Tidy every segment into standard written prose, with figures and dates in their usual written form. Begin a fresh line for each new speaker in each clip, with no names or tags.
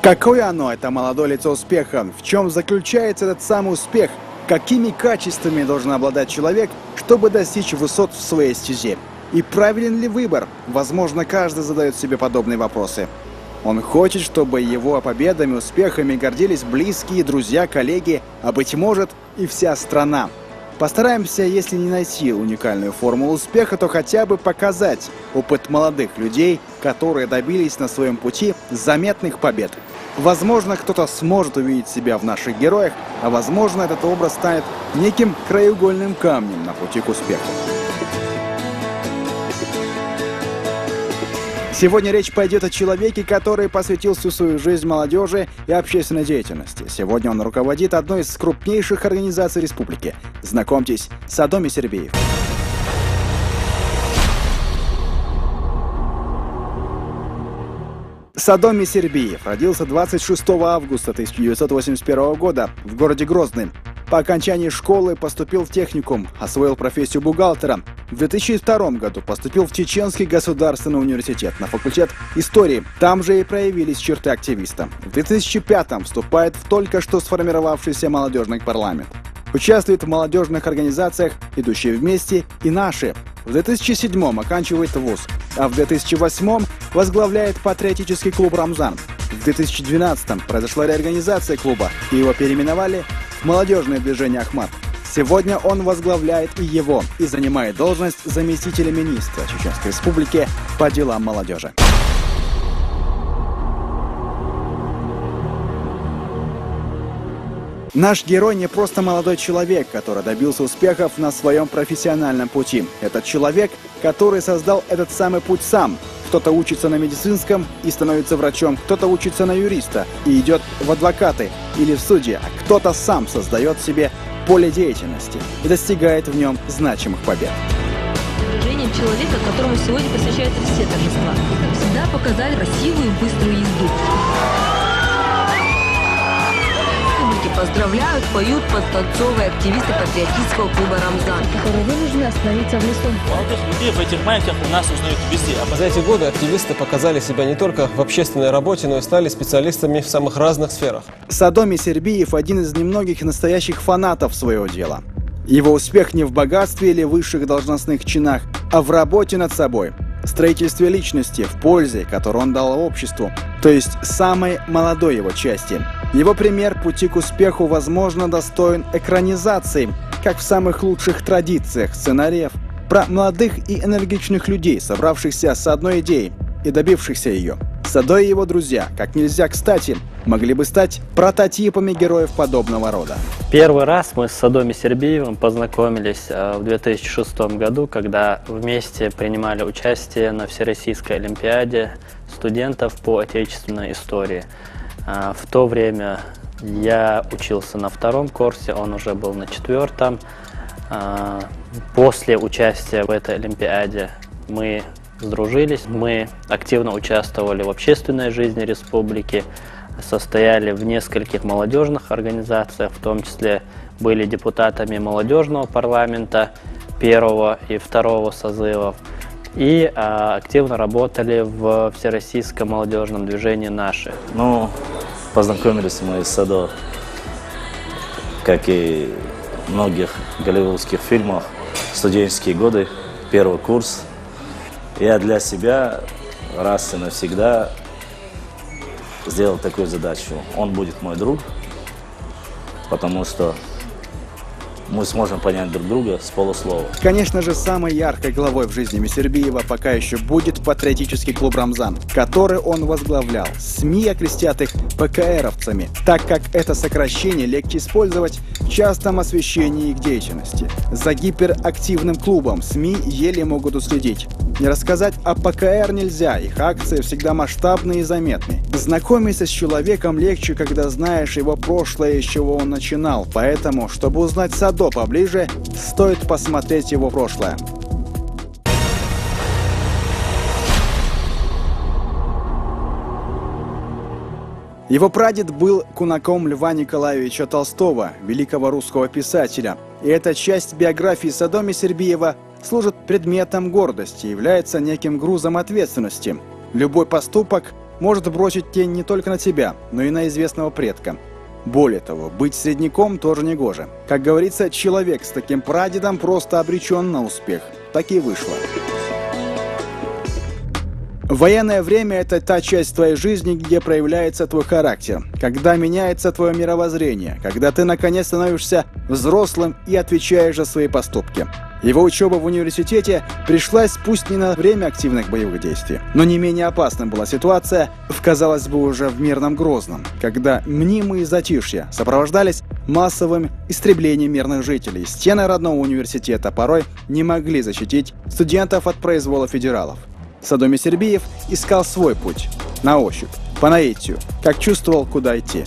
Какое оно, это молодое лицо успеха? В чем заключается этот самый успех? Какими качествами должен обладать человек, чтобы достичь высот в своей стезе? И правилен ли выбор? Возможно, каждый задает себе подобные вопросы. Он хочет, чтобы его победами, успехами гордились близкие, друзья, коллеги, а быть может и вся страна. Постараемся, если не найти уникальную формулу успеха, то хотя бы показать опыт молодых людей, которые добились на своем пути заметных побед. Возможно, кто-то сможет увидеть себя в наших героях, а возможно, этот образ станет неким краеугольным камнем на пути к успеху. Сегодня речь пойдет о человеке, который посвятил всю свою жизнь молодежи и общественной деятельности. Сегодня он руководит одной из крупнейших организаций республики. Знакомьтесь, Садомир Сербиев. Садомир Сербиев родился 26 августа 1981 года в городе Грозный. По окончании школы поступил в техникум, освоил профессию бухгалтера. В 2002 году поступил в Чеченский государственный университет на факультет истории. Там же и проявились черты активиста. В 2005 вступает в только что сформировавшийся молодежный парламент. Участвует в молодежных организациях «Идущие вместе» и «Наши». В 2007 оканчивает вуз, а в 2008 возглавляет патриотический клуб «Рамзан». В 2012 произошла реорганизация клуба, и его переименовали в молодежное движение «Ахмат». Сегодня он возглавляет и его, и занимает должность заместителя министра Чеченской Республики по делам молодежи. Наш герой не просто молодой человек, который добился успехов на своем профессиональном пути. Это человек, который создал этот самый путь сам. Кто-то учится на медицинском и становится врачом, кто-то учится на юриста и идет в адвокаты или в судьи, а кто-то сам создает себе поле деятельности и достигает в нем значимых побед.
Движением человека, которому сегодня посвящаются все торжества. И, как всегда, показали красивую и быструю езду. Поздравляют, поют, подтанцовывая активисты патриотического клуба «Рамзан», которые вынуждены остановиться в лесу.
Молодых людей в этих маяках у нас узнают везде.
За эти годы активисты показали себя не только в общественной работе, но и стали специалистами в самых разных сферах.
Садомир Сербиев – один из немногих настоящих фанатов своего дела. Его успех не в богатстве или высших должностных чинах, а в работе над собой, строительстве личности, в пользе, которую он дал обществу, то есть самой молодой его части. Его пример пути к успеху, возможно, достоин экранизации, как в самых лучших традициях сценариев, про молодых и энергичных людей, собравшихся с одной идеей и добившихся ее. Садо и его друзья, как нельзя кстати, могли бы стать прототипами героев подобного рода.
Первый раз мы с Садомиром Сербиевым познакомились в 2006 году, когда вместе принимали участие на Всероссийской олимпиаде студентов по отечественной истории. В то время я учился на 2-м курсе, он уже был на 4-м. После участия в этой олимпиаде мы сдружились, мы активно участвовали в общественной жизни республики, состояли в нескольких молодежных организациях, в том числе были депутатами молодежного парламента 1 и 2 созывов и активно работали в Всероссийском молодежном движении «Наши».
Познакомились мы с Садо, как и в многих голливудских фильмах, студенческие годы, 1 курс. Я для себя раз и навсегда сделал такую задачу. Он будет мой друг, потому что мы сможем понять друг друга с полуслова.
Конечно же, самой яркой главой в жизни Сербиева пока еще будет патриотический клуб «Рамзан», который он возглавлял. СМИ окрестят их ПКРовцами, так как это сокращение легче использовать в частом освещении их деятельности. За гиперактивным клубом СМИ еле могут уследить. Не рассказать о ПКР нельзя, их акции всегда масштабные и заметны. Знакомиться с человеком легче, когда знаешь его прошлое, с чего он начинал, поэтому, чтобы узнать Садо поближе, стоит посмотреть его прошлое. Его прадед был кунаком Льва Николаевича Толстого, великого русского писателя. И эта часть биографии Садомира Сербиева служит предметом гордости, является неким грузом ответственности. Любой поступок может бросить тень не только на тебя, но и на известного предка. Более того, быть средняком тоже негоже. Как говорится, человек с таким прадедом просто обречен на успех. Так и вышло. Военное время – это та часть твоей жизни, где проявляется твой характер, когда меняется твое мировоззрение, когда ты наконец становишься взрослым и отвечаешь за свои поступки. Его учеба в университете пришлась пусть не на время активных боевых действий, но не менее опасной была ситуация, казалось бы, уже в мирном Грозном, когда мнимые затишья сопровождались массовым истреблением мирных жителей. Стены родного университета порой не могли защитить студентов от произвола федералов. Садо Месербиев искал свой путь, на ощупь, по наитию, как чувствовал, куда идти.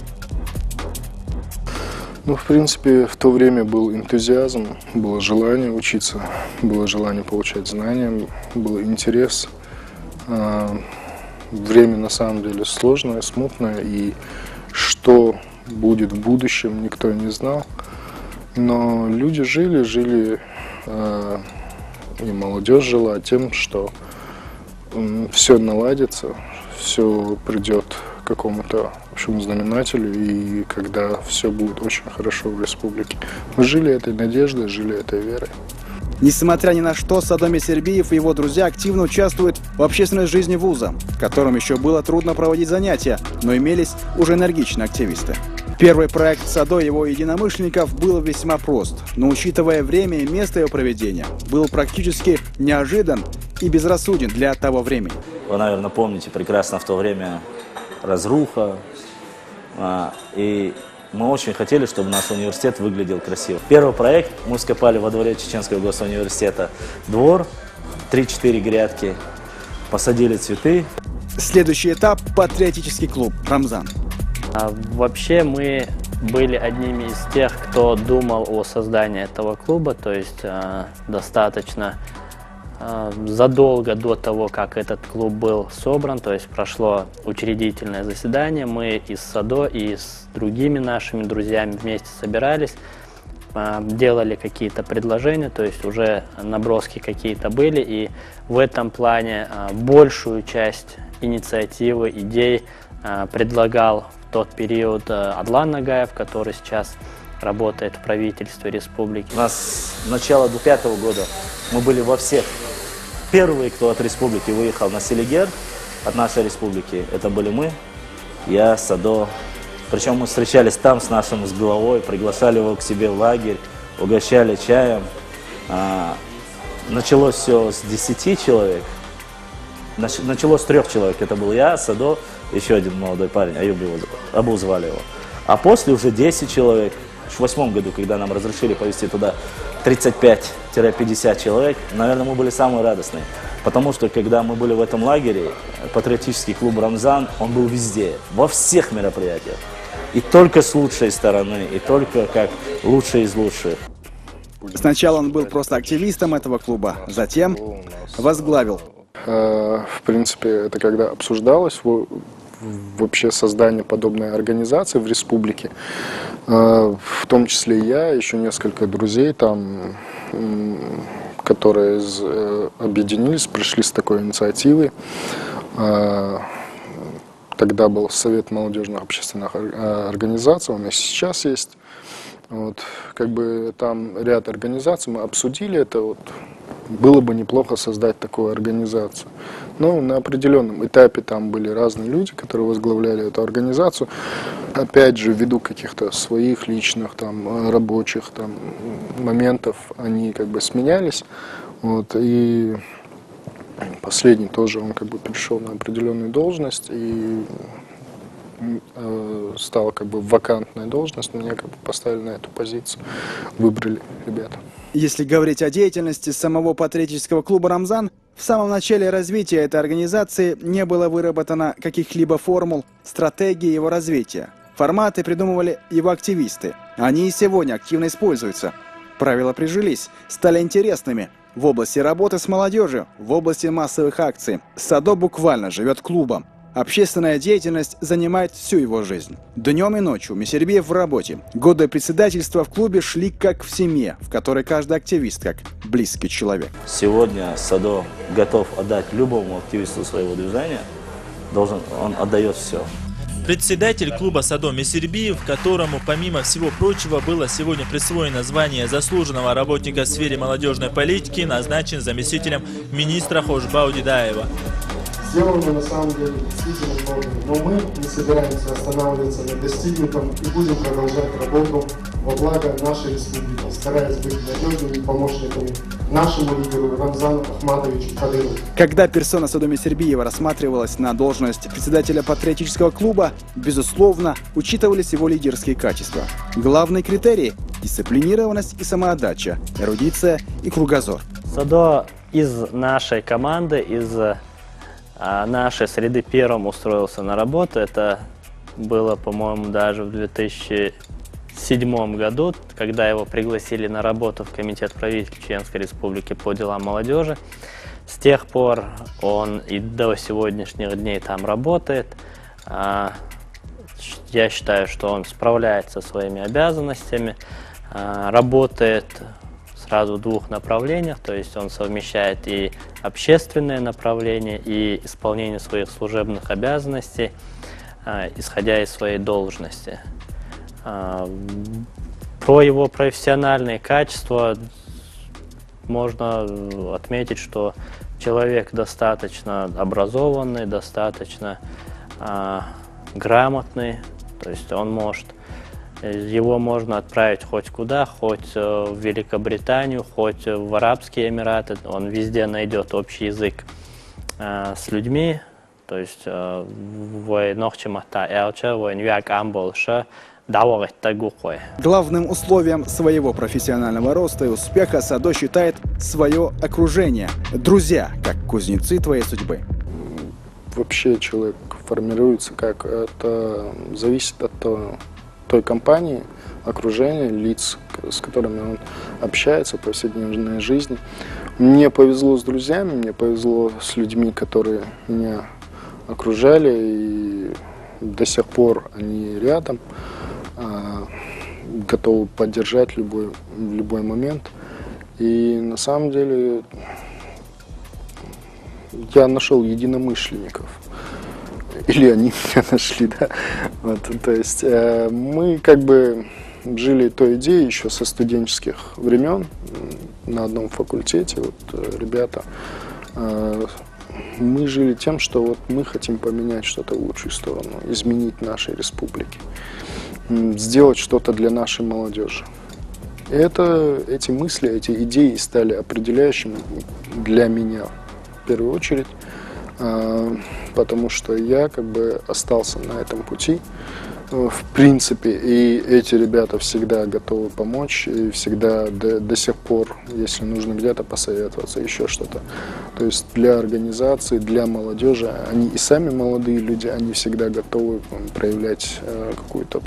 Ну, в принципе, в то время был энтузиазм, было желание учиться, было желание получать знания, был интерес. Время, на самом деле, сложное, смутное, и что будет в будущем, никто не знал. Но люди жили, и молодежь жила тем, что все наладится, все придет к какому-то общему знаменателю, и когда все будет очень хорошо в республике. Мы жили этой надеждой, жили этой верой.
Несмотря ни на что, Садо Месербиев и его друзья активно участвуют в общественной жизни вуза, в котором еще было трудно проводить занятия, но имелись уже энергичные активисты. Первый проект Садо и его единомышленников был весьма прост, но, учитывая время и место его проведения, был практически неожидан и безрассуден для того времени.
Вы, наверное, помните прекрасно в то время разруха, и мы очень хотели, чтобы наш университет выглядел красиво. Первый проект мы скопали во дворе Чеченского госуниверситета двор, 3-4 грядки, посадили цветы.
Следующий этап – патриотический клуб «Рамзан».
Вообще мы были одними из тех, кто думал о создании этого клуба, то есть достаточно задолго до того, как этот клуб был собран, то есть прошло учредительное заседание, мы из Садо и с другими нашими друзьями вместе собирались, делали какие-то предложения, то есть уже наброски какие-то были, и в этом плане большую часть инициативы, идей предлагал в тот период Адлан Нагаев, который сейчас работает в правительстве республики.
У нас с начала 2005 года мы были во всех. Первые, кто от республики выехал на Селигер, от нашей республики, это были мы, я, Садо. Причем мы встречались там с нашим с главой, приглашали его к себе в лагерь, угощали чаем. Началось все с 10 человек, началось с 3 человек. Это был я, Садо, еще один молодой парень, Абу звали его. А после уже 10 человек. В 2008 году, когда нам разрешили повезти туда 35-50 человек, наверное, мы были самые радостные. Потому что, когда мы были в этом лагере, патриотический клуб «Рамзан», он был везде, во всех мероприятиях. И только с лучшей стороны, и только как лучший из лучших.
Сначала он был просто активистом этого клуба, затем возглавил.
В принципе, это когда обсуждалось вообще создание подобной организации в республике, в том числе я, еще несколько друзей там, которые объединились, пришли с такой инициативой. Тогда был Совет молодежных общественных организаций, он и сейчас есть. Вот, как бы там ряд организаций, мы обсудили это, вот, было бы неплохо создать такую организацию. Но на определенном этапе там были разные люди, которые возглавляли эту организацию. Опять же, ввиду каких-то своих личных, там, рабочих там, моментов, они как бы сменялись. Вот, и последний тоже, он как бы перешел на определенную должность и стала как бы вакантная должность, меня как бы поставили на эту позицию, выбрали ребята.
Если говорить о деятельности самого патриотического клуба «Рамзан», в самом начале развития этой организации не было выработано каких-либо формул, стратегии его развития. Форматы придумывали его активисты. Они и сегодня активно используются. Правила прижились, стали интересными. В области работы с молодежью, в области массовых акций. Садо буквально живет клубом. Общественная деятельность занимает всю его жизнь. Днем и ночью Месербиев в работе. Годы председательства в клубе шли как в семье, в которой каждый активист как близкий человек.
Сегодня Садо готов отдать любому активисту своего движения он отдает все.
Председатель клуба Садо Месербиев, которому, помимо всего прочего, было сегодня присвоено звание заслуженного работника в сфере молодежной политики, назначен заместителем министра Хошбау Дидаева.
Сделано на самом деле действительно много, но мы не собираемся останавливаться на достигнутом и будем продолжать работу во благо нашей республики, стараясь быть надежными помощниками нашему лидеру Рамзану Ахматовичу Кадырову.
Когда персона Садо Месербиева рассматривалась на должность председателя патриотического клуба, безусловно, учитывались его лидерские качества. Главные критерии – дисциплинированность и самоотдача, эрудиция и кругозор.
Садо из нашей команды, из нашей среды первым устроился на работу. Это было, по-моему, даже в 2007 году, когда его пригласили на работу в Комитет правительства Чеченской Республики по делам молодежи. С тех пор он и до сегодняшних дней там работает. Я считаю, что он справляется со своими обязанностями, работает сразу в двух направлениях, то есть он совмещает и общественное направление, и исполнение своих служебных обязанностей, исходя из своей должности. Про его профессиональные качества можно отметить, что человек достаточно образованный, достаточно грамотный, то есть он может, его можно отправить хоть куда, хоть в Великобританию, хоть в Арабские Эмираты, он везде найдет общий язык с людьми, то есть
главным условием своего профессионального роста и успеха Садо считает свое окружение. Друзья, как кузнецы твоей судьбы.
Вообще человек формируется, как это зависит от той компании, окружения, лиц, с которыми он общается в повседневной жизни. Мне повезло с друзьями, мне повезло с людьми, которые меня окружали, и до сих пор они рядом, готовы поддержать в любой момент. И на самом деле я нашел единомышленников. Или они меня нашли, да. Вот, то есть мы как бы жили той идеей еще со студенческих времен на одном факультете. Вот, ребята, мы жили тем, что вот мы хотим поменять что-то в лучшую сторону, изменить нашей республике, сделать что-то для нашей молодежи. И эти мысли, эти идеи стали определяющими для меня в первую очередь, потому что я как бы остался на этом пути, в принципе, и эти ребята всегда готовы помочь, и всегда до сих пор, если нужно где-то посоветоваться, еще что-то. То есть для организации, для молодежи, они и сами молодые люди, они всегда готовы проявлять какую-то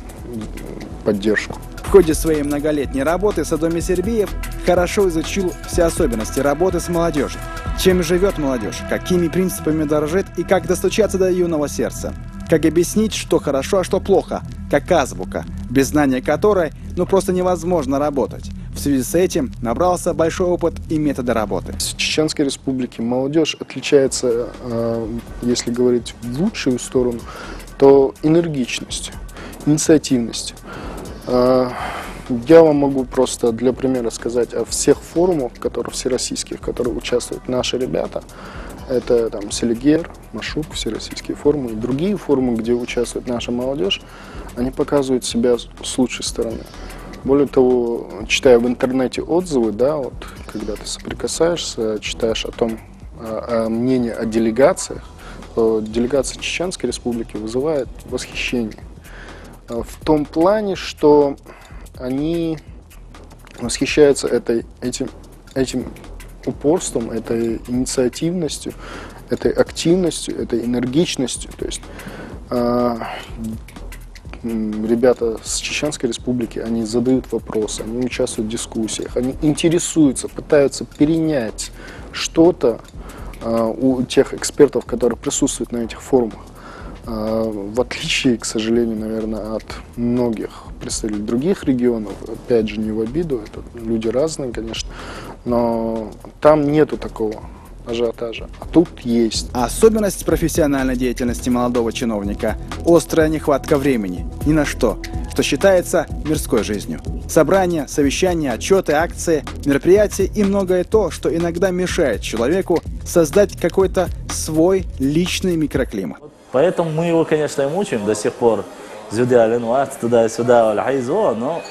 поддержку.
В ходе своей многолетней работы Садо Месербиев хорошо изучил все особенности работы с молодежью. Чем живет молодежь, какими принципами дорожит и как достучаться до юного сердца. Как объяснить, что хорошо, а что плохо, как азбука, без знания которой просто невозможно работать. В связи с этим набрался большой опыт и методы работы.
В Чеченской Республике молодежь отличается, если говорить в лучшую сторону, то энергичностью, инициативностью. Я вам могу просто для примера сказать о всех форумах, всероссийских, в которых участвуют наши ребята. Это там Селигер, Машук, всероссийские форумы и другие форумы, где участвует наша молодежь. Они показывают себя с лучшей стороны. Более того, читая в интернете отзывы, да, вот, когда ты соприкасаешься, читаешь о мнении о делегациях, то делегация Чеченской Республики вызывает восхищение. В том плане, что они восхищаются этим упорством, этой инициативностью, этой активностью, этой энергичностью. То есть ребята с Чеченской Республики, они задают вопросы, они участвуют в дискуссиях, они интересуются, пытаются перенять что-то у тех экспертов, которые присутствуют на этих форумах. В отличие, к сожалению, наверное, от многих представителей других регионов, опять же, не в обиду, это люди разные, конечно, но там нету такого. ажиотажа. А тут есть.
Особенность профессиональной деятельности молодого чиновника – острая нехватка времени ни на что считается мирской жизнью. Собрания, совещания, отчеты, акции, мероприятия и многое то, что иногда мешает человеку создать какой-то свой личный микроклимат.
Поэтому мы его, конечно, и мучаем до сих пор. Туда-сюда, но,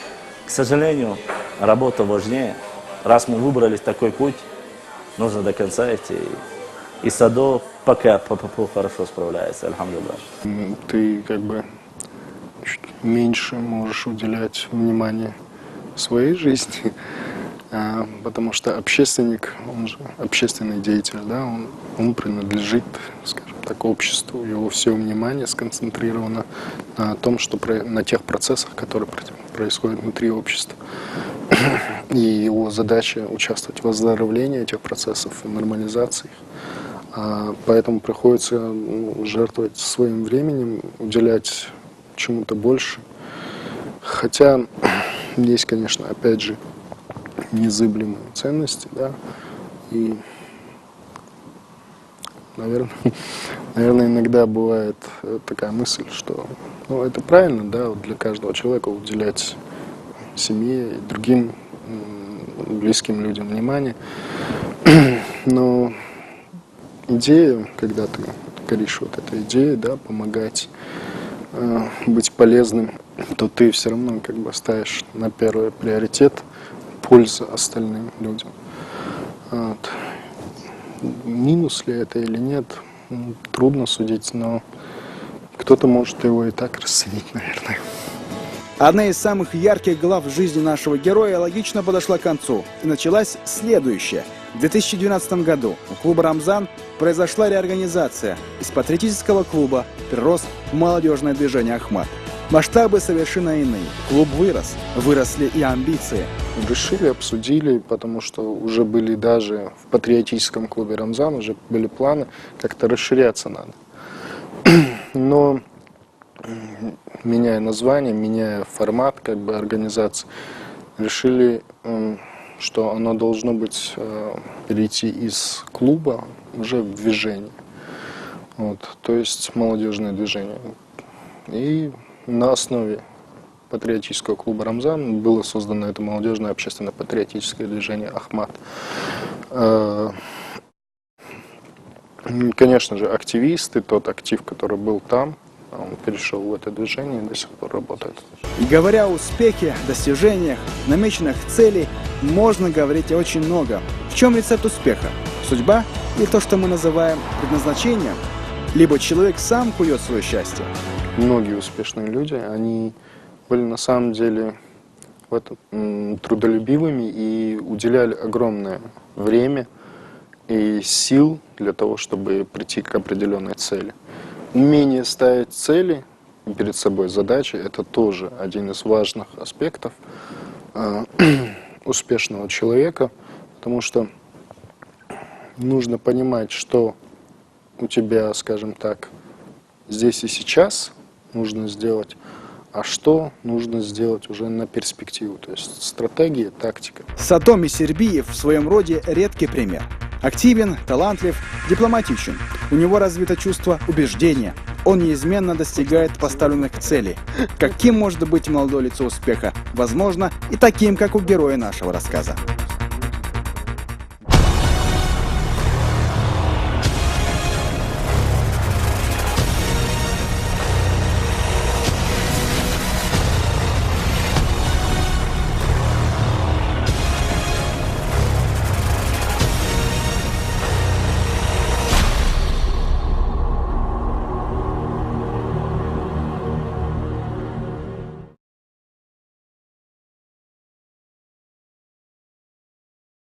к сожалению, работа важнее. Раз мы выбрали такой путь, нужно до конца идти. И Садо пока хорошо справляется, альхамдулилlah.
Ты как бы чуть меньше можешь уделять внимание своей жизни, потому что общественник, он же общественный деятель, да, он принадлежит, скажем так, обществу, его все внимание сконцентрировано на том, на тех процессах, которые происходят внутри общества. И его задача участвовать в оздоровлении этих процессов, в нормализации их. Поэтому приходится жертвовать своим временем, уделять чему-то больше. Хотя есть, конечно, опять же, незыблемые ценности, да, и, наверное, иногда бывает такая мысль, что, это правильно, да, вот для каждого человека уделять семье и другим близким людям внимание, но идея, когда ты горишь вот этой идеей, да, помогать, быть полезным, то ты все равно как бы ставишь на первый приоритет пользу остальным людям. Вот. Минус ли это или нет, трудно судить, но кто-то может его и так расценить, наверное.
Одна из самых ярких глав жизни нашего героя логично подошла к концу, и началась следующая. В 2012 году у клуба «Рамзан» произошла реорганизация. Из патриотического клуба перерос в молодежное движение «Ахмат». Масштабы совершенно иные. Клуб вырос. Выросли и амбиции.
Решили, обсудили, потому что уже были даже в патриотическом клубе «Рамзан», уже были планы, как-то расширяться надо. Но меняя название, меняя формат как бы организации, решили, что оно должно быть перейти из клуба уже в движение. Вот, то есть молодежное движение. И на основе патриотического клуба «Рамзан» было создано это молодежное общественно-патриотическое движение «Ахмат». Конечно же, активисты, тот актив, который был там, он перешел в это движение и до сих пор работает.
Говоря о успехе, достижениях, намеченных целей, можно говорить очень много. В чем рецепт успеха? Судьба или то, что мы называем предназначением? Либо человек сам кует свое счастье?
Многие успешные люди, они были на самом деле трудолюбивыми и уделяли огромное время и сил для того, чтобы прийти к определенной цели. Умение ставить цели перед собой, задачи, это тоже один из важных аспектов успешного человека, потому что нужно понимать, что у тебя, скажем так, здесь и сейчас нужно сделать, а что нужно сделать уже на перспективу, то есть стратегия, тактика.
Садо Месербиев в своем роде редкий пример. Активен, талантлив, дипломатичен. У него развито чувство убеждения. Он неизменно достигает поставленных целей. Каким может быть молодое лицо успеха? Возможно, и таким, как у героя нашего рассказа.